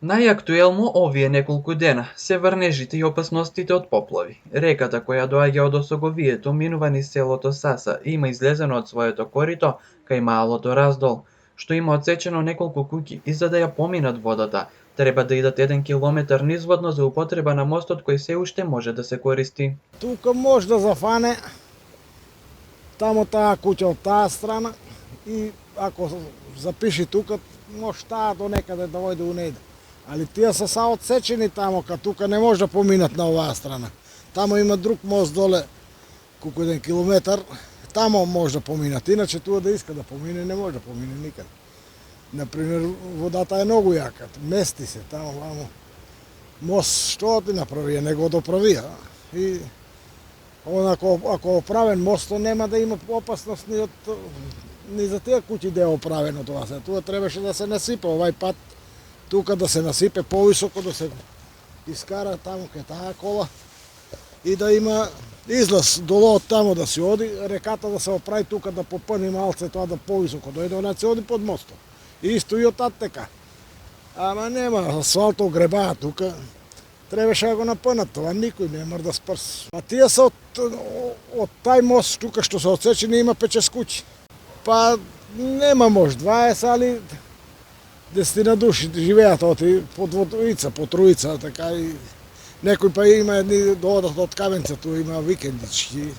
Најактуелно овие неколку дена се врнежите и опасностите од поплави. Реката која доаѓа од Осоговието минува низ селото Саса и има излезено од своето корито кај малото Раздол, што има отсечено неколку куќи и за да ја поминат водата, треба да идат 1 километар низводно за употреба на мостот кој се уште може да се користи. Тука може да зафане тамо таа куќа од таа страна и ако запиши тука, може таа до некаде да ојде у нејде. Али тие се са отсечени тамо, ка тука не може да поминат на оваа страна. Тамо има друг мост доле, колку 1 километар, тамо може да поминат. Иначе туа да иска да помине, не може да помине никаде. Например, водата е многу јака, мести се тамо, вамо. Мост што ти направија, не го доправија. И ако оправен мостот нема да има опасност ни за тие куќи да е оправено тоа се. Туа требаше да се насипе овај пат, тука да се насипе повисоко, да се искара таму кај таа кола и да има излаз долу од тамо да се оди, реката да се оправи тука да попълни малце тоа да повисоко дојде, она се оди под мостот. И исто и од тат така. Ама нема, асфалтов гребаа тука, требаше да го напънат тоа, никој не мор да спрс. А тие се од тај мост тука што се отсечени има 5-6 куќи. Па нема може 20, али 10 души живеат оти по двојца, по тројца, така и некој па има едни доодат од Каменца, туа има викендички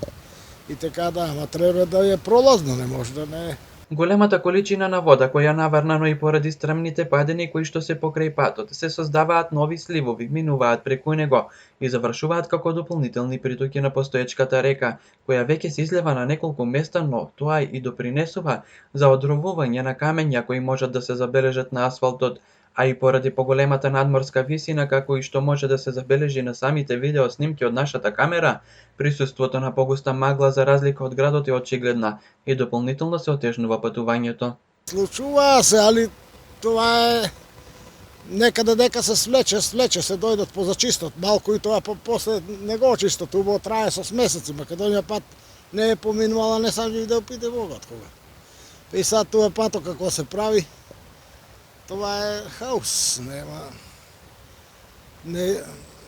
и така да, ама треба да е пролазно, не може да не е. Големата количина на вода која наврнано и поради стрмните падини кои што се покрај патот, се создаваат нови сливови, минуваат преку него и завршуваат како дополнителни притоки на постоечката река, која веќе се излева на неколку места, но тоа и допринесува за одровување на камења кои можат да се забележат на асфалтот, а и поради поголемата надморска висина, како и што може да се забележи на самите видео снимки од нашата камера, присуството на погуста магла за разлика од градот е очигледна и дополнително се отежнува патувањето. Случува се, али тоа е некаде дека се свлече се дојдат позачистот, малку и тоа после не го очистат, убаво трае со месеци, Македонија пат не е поминувала, не сам видео пите Богот кога. И сад тоа патот како се прави, тоа е хаос,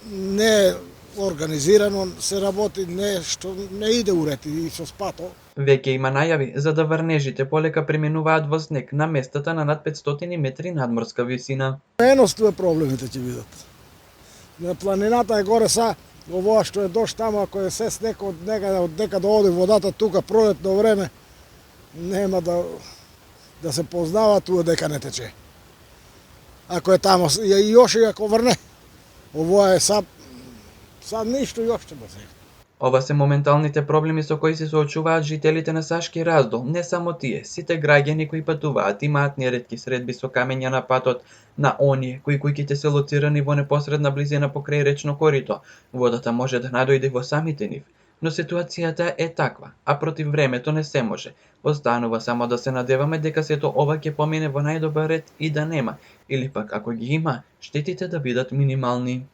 не организирано се работи, нешто не иде уред и со спато. Веќе има најави за да врнежите полека преминуваат во снег на местата на над 500 метри надморска висина. Едноставно проблемите ќе видат. На планината е горе са, овоа што е дошт тамо, ако е се снег од некаде да оди водата тука пролетно време, нема да се познава туа дека не тече. Ако е тамо, и још и ако врне. Овоа е сад ништо јоште да се. Ова се моменталните проблеми со кои се соочуваат жителите на Сашки Раздол. Не само тие, сите граѓани кои патуваат имаат неретки средби со камења на патот, на оние кои куќите се лоцирани во непосредна близина покрај речно корито. Водата може да надојде во самите нив. Но ситуацијата е таква, а против времето не се може. Останува само да се надеваме дека сето ова ќе помине во најдобар ред и да нема, или пак ако ги има, штетите да бидат минимални.